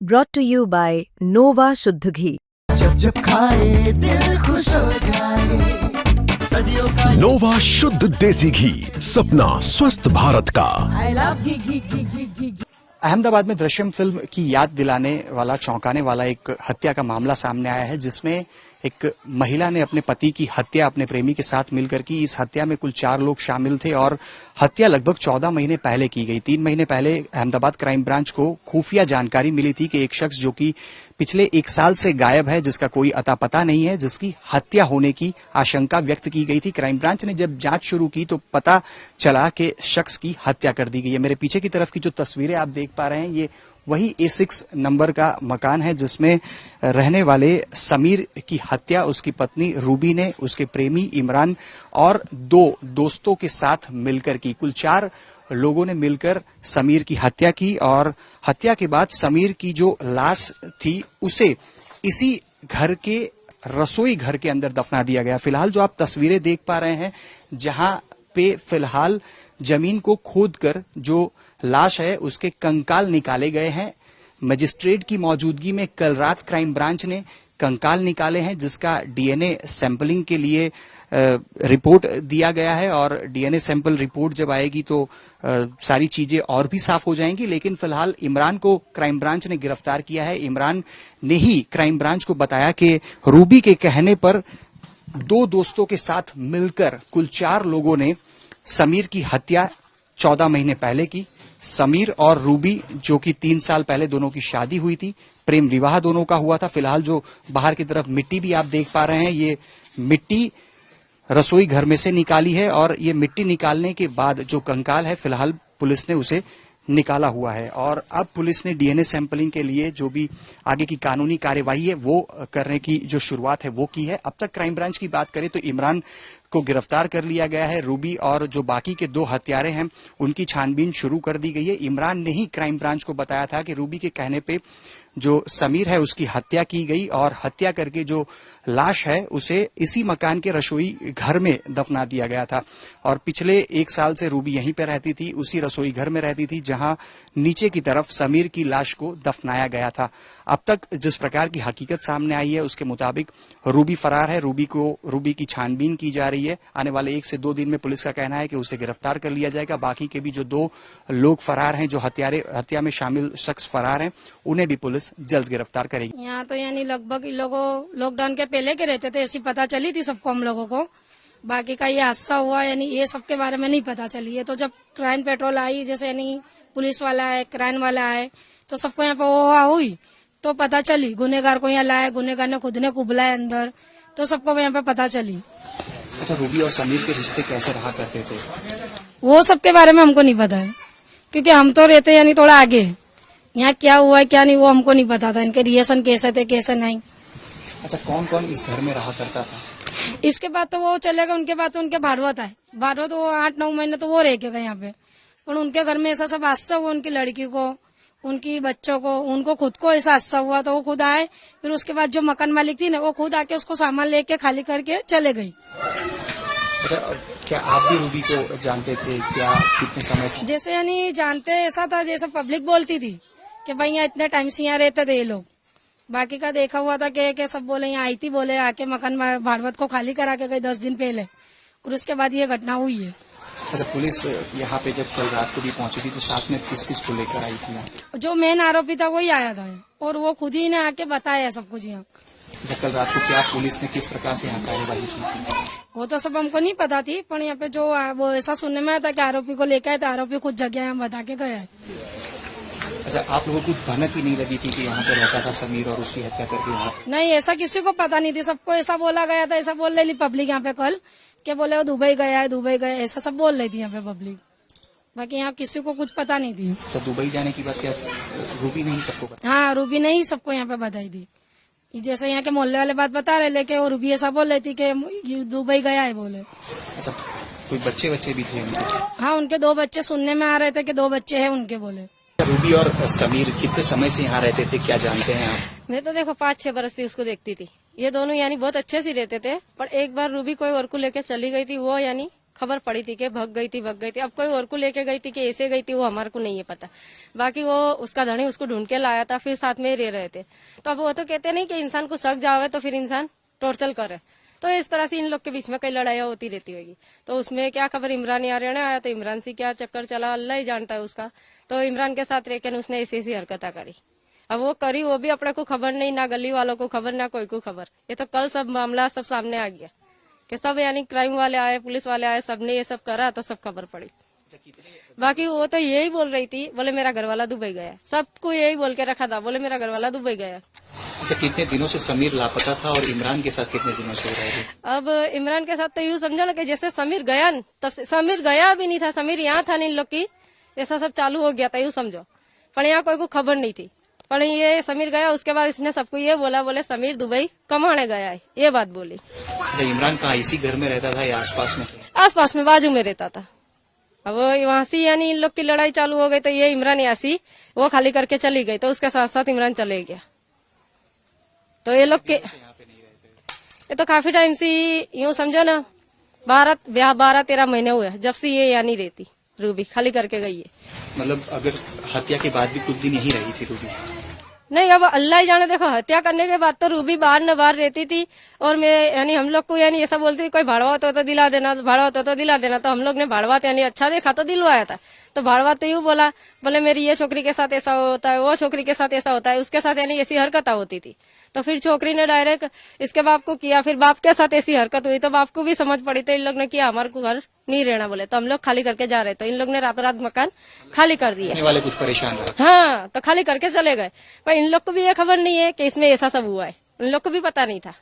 brought to you by Nova शुद्ध घी। जब जब खाए दिल खुश हो जाए, सदियों का नोवा शुद्ध देसी घी, सपना स्वस्थ भारत का। I love घी। अहमदाबाद में दृश्यम फिल्म की याद दिलाने वाला, चौंकाने वाला एक हत्या का मामला सामने आया है, जिसमें एक महिला ने अपने पति की हत्या अपने प्रेमी के साथ मिलकर की। इस हत्या में कुल 4 लोग शामिल थे और हत्या लगभग 14 महीने पहले की गई। 3 महीने पहले अहमदाबाद क्राइम ब्रांच को खुफिया जानकारी मिली थी कि एक शख्स जो कि पिछले 1 साल से गायब है, जिसका कोई अता पता नहीं है, जिसकी हत्या होने की आशंका व्यक्त की गई थी। क्राइम ब्रांच ने जब जांच शुरू की तो पता चला कि शख्स की हत्या कर दी गई है। मेरे पीछे की तरफ की जो तस्वीरें आप देख पा रहे हैं, ये वही A6 नंबर का मकान है जिसमें रहने वाले समीर की हत्या उसकी पत्नी रूबी ने उसके प्रेमी इमरान और 2 दोस्तों के साथ मिलकर की। कुल 4 लोगों ने मिलकर समीर की हत्या की और हत्या के बाद समीर की जो लाश थी उसे इसी घर के रसोई घर के अंदर दफना दिया गया। फिलहाल जो आप तस्वीरें देख पा रहे हैं, जहां पे फिलहाल जमीन को खोदकर जो लाश है उसके कंकाल निकाले गए हैं। मजिस्ट्रेट की मौजूदगी में कल रात क्राइम ब्रांच ने कंकाल निकाले हैं, जिसका डीएनए सैंपलिंग के लिए रिपोर्ट दिया गया है और डीएनए सैंपल रिपोर्ट जब आएगी तो सारी चीजें और भी साफ हो जाएंगी। लेकिन फिलहाल इमरान को क्राइम ब्रांच ने गिरफ्तार किया है। इमरान ने ही क्राइम ब्रांच को बताया कि रूबी के कहने पर 2 दोस्तों के साथ मिलकर कुल 4 लोगों ने समीर की हत्या 14 महीने पहले की। समीर और रूबी, जो कि 3 साल पहले दोनों की शादी हुई थी, प्रेम विवाह दोनों का हुआ था। फिलहाल जो बाहर की तरफ मिट्टी भी आप देख पा रहे हैं, ये मिट्टी रसोई घर में से निकाली है और ये मिट्टी निकालने के बाद जो कंकाल है, फिलहाल पुलिस ने उसे निकाला हुआ है और अब पुलिस ने डीएनए सैंपलिंग के लिए जो भी आगे की कानूनी कार्यवाही है वो करने की जो शुरुआत है वो की है। अब तक क्राइम ब्रांच की बात करें तो इमरान को गिरफ्तार कर लिया गया है। रूबी और जो बाकी के 2 हत्यारे हैं उनकी छानबीन शुरू कर दी गई है। इमरान ने ही क्राइम ब्रांच को बताया था कि रूबी के कहने पे जो समीर है उसकी हत्या की गई और हत्या करके जो लाश है उसे इसी मकान के रसोई घर में दफना दिया गया था और पिछले 1 साल से रूबी यहीं पे रहती थी, उसी रसोई घर में रहती थी जहां नीचे की तरफ समीर की लाश को दफनाया गया था। अब तक जिस प्रकार की हकीकत सामने आई है उसके मुताबिक रूबी फरार है। रूबी की छानबीन की जा रही है। आने वाले 1 से 2 दिन में पुलिस का कहना है कि उसे गिरफ्तार कर लिया जाएगा। बाकी के भी जो 2 लोग फरार हैं, जो हत्या में शामिल शख्स फरार हैं, उन्हें भी पुलिस जल्द गिरफ्तार करेगी। यहाँ तो यानी लगभग इन लोगों लॉकडाउन के पहले के रहते थे, ऐसी पता चली थी सबको, हम लोगों को। बाकी का ये हादसा हुआ यानी ये सबके बारे में नहीं पता चली है। तो जब क्राइम पेट्रोल आई, जैसे यानी पुलिस वाला है, क्राइम वाला है, तो सबको यहाँ पे वो हुई तो पता चली। गुनेगार को यहाँ लाया, गुनेगार ने खुद ने कुबलाया अंदर, तो सबको यहाँ पे पता चली। अच्छा, रूबी और समीर के रिश्ते कैसे रहा करते थे? वो सबके बारे में हमको नहीं पता है, क्योंकि हम तो रहते यानी थोड़ा आगे। यहाँ क्या हुआ है क्या नहीं वो हमको नहीं पता था, इनके रिलेशन कैसे थे कैसे नहीं। अच्छा, कौन कौन इस घर में रहा करता था? इसके बाद तो वो चले गए, उनके बाद तो उनके भाड़वत आए। भाड़वत वो 8-9 महीने तो वो रह के गए यहाँ पे। और उनके घर में ऐसा सब हादसा हुआ, उनकी लड़की को, उनकी बच्चों को, उनको खुद को ऐसा हादसा हुआ तो वो खुद आए। फिर उसके बाद जो मकान मालिक थी ना, वो खुद आके उसको सामान लेके खाली करके चले गई। अच्छा, क्या आप भी रूबी को जानते थे क्या? कितने समय से? जैसे यानी जानते ऐसा था, जैसे पब्लिक बोलती थी कि भाई यहाँ इतने टाइम से यहाँ रहते थे ये लोग। बाकी का देखा हुआ था कि सब बोले यहाँ आई थी, बोले आके मकान भाड़वत को खाली करा के गई 10 दिन पहले, और उसके बाद ये घटना हुई है। अच्छा, पुलिस यहाँ पे जब कल रात को भी पहुंची थी तो साथ में किस किस को लेकर आई थी? जो मेन आरोपी था वही आया था और वो खुद ही ने आके बताया सब कुछ यहाँ। अच्छा, कल रात को क्या पुलिस ने किस प्रकार से यहाँ कार्यवाही की थी? वो तो सब हमको नहीं पता थी, पर यहाँ पे जो वो ऐसा सुनने में आया था कि आरोपी को लेकर आए तो आरोपी खुद जगह यहाँ बता के गया है। अच्छा, आप लोगों को भनक ही नहीं लगी थी कि यहाँ पे रहता था समीर और उसकी हत्या करके? यहाँ नहीं, ऐसा किसी को पता नहीं थी, सबको ऐसा बोला गया था। ऐसा बोल रही पब्लिक यहाँ पे कल के बोले वो दुबई गया है, दुबई गया, ऐसा सब बोल रही थी यहाँ पे पब्लिक। बाकी यहाँ किसी को कुछ पता नहीं थी। तो दुबई जाने की बात क्या रूबी ने ही सबको बताई? हाँ, रूबी ने ही सबको यहाँ पे बताई थी। जैसे यहाँ के मोहल्ले वाले बात बता रहे, लेकिन वो रूबी ऐसा बोल रही थी कि दुबई गया है बोले। अच्छा, कोई बच्चे भी थे उनके? हाँ, उनके 2 बच्चे सुनने में आ रहे थे कि 2 बच्चे हैं उनके बोले। रूबी और समीर कितने समय से यहाँ रहते थे, क्या जानते हैं आप? मैं तो देखो 5-6 बरस से उसको देखती थी। ये दोनों यानी बहुत अच्छे से रहते थे, पर एक बार रूबी कोई और को लेकर चली गई थी, वो यानी खबर पड़ी थी कि भाग गई थी। अब कोई और को लेके गई थी कि ऐसे गई थी वो हमारे को नहीं है पता। बाकी वो उसका धनी उसको ढूंढ के लाया था, फिर साथ में ही रह रहे थे। तो अब वो तो कहते नहीं कि इंसान को शक जावे तो फिर इंसान टॉर्चर करे। तो इस तरह से इन लोग के बीच में कई लड़ाइयाँ होती रहती होगी। तो उसमें क्या खबर, इमरान यार ने आया तो इमरान से क्या चक्कर चला अल्लाह ही जानता है उसका। तो इमरान के साथ रहकर उसने ऐसी हरकत करी। अब वो करी, वो भी अपने को खबर नहीं, ना गली वालों को खबर, ना कोई को खबर। ये तो कल सब मामला सब सामने आ गया कि सब यानी क्राइम वाले आए, पुलिस वाले आए, सबने ये सब करा तो सब खबर पड़ी। बाकी वो तो यही बोल रही थी, बोले मेरा घरवाला दुबई गया। सबको यही बोल के रखा था, बोले मेरा घरवाला दुबई गया। अच्छा, कितने दिनों से समीर लापता था और इमरान के साथ कितने दिनों से रह रहे? अब इमरान के साथ तो यूँ समझो ना कि जैसे समीर गया न, तब समीर गया भी नहीं था, समीर यहाँ था, इन लोग की ऐसा सब चालू हो गया था, यूँ समझो। पर यहाँ कोई को खबर नहीं थी। पर ये समीर गया, उसके बाद इसने सबको ये बोला, बोले समीर दुबई कमाने गया है, ये बात बोली। अच्छा, इमरान कहाँ, इसी घर में रहता था या आसपास में? आसपास में, बाजू में रहता था। अब वहां से यानी इन लोग की लड़ाई चालू हो गई तो ये इमरान यासी वो खाली करके चली गई, तो उसके साथ साथ इमरान चले गया। तो ये लोग के ये तो काफी टाइम से यूँ समझो ना, 12-13 महीने हुए जब से ये यहाँ नहीं रहती, रूबी खाली करके गई है। मतलब अगर हत्या के बाद भी कुछ दिन यहीं रही थी रूबी? नहीं, अब अल्लाह ही जाने। देखो, हत्या करने के बाद तो रूबी बाहर न बाहर रहती थी। और मैं यानी हम लोग को यानी ऐसा बोलती थी कोई भाड़वा होता तो दिला देना, भाड़ा होता तो दिला देना। तो हम लोग ने भाड़वा यानी अच्छा देखा तो दिलवाया था। तो भाड़वा तो यूँ बोला, बोले मेरी ये छोकरी के साथ ऐसा होता है, वो छोकरी के साथ ऐसा होता है, उसके साथ यानी ऐसी हरकत होती थी। तो फिर छोकरी ने डायरेक्ट इसके बाप को किया, फिर बाप के साथ ऐसी हरकत हुई तो बाप को भी समझ पड़ी। तो इन लोग ने किया, हमारे को घर नहीं रहना बोले, तो हम लोग खाली करके जा रहे। तो इन लोग ने रातों रात मकान खाली कर दिया। वाले कुछ परेशान रहे? हाँ, तो खाली करके चले गए। पर इन लोग को भी ये खबर नहीं है कि इसमें ऐसा सब हुआ है, इन लोग को भी पता नहीं था।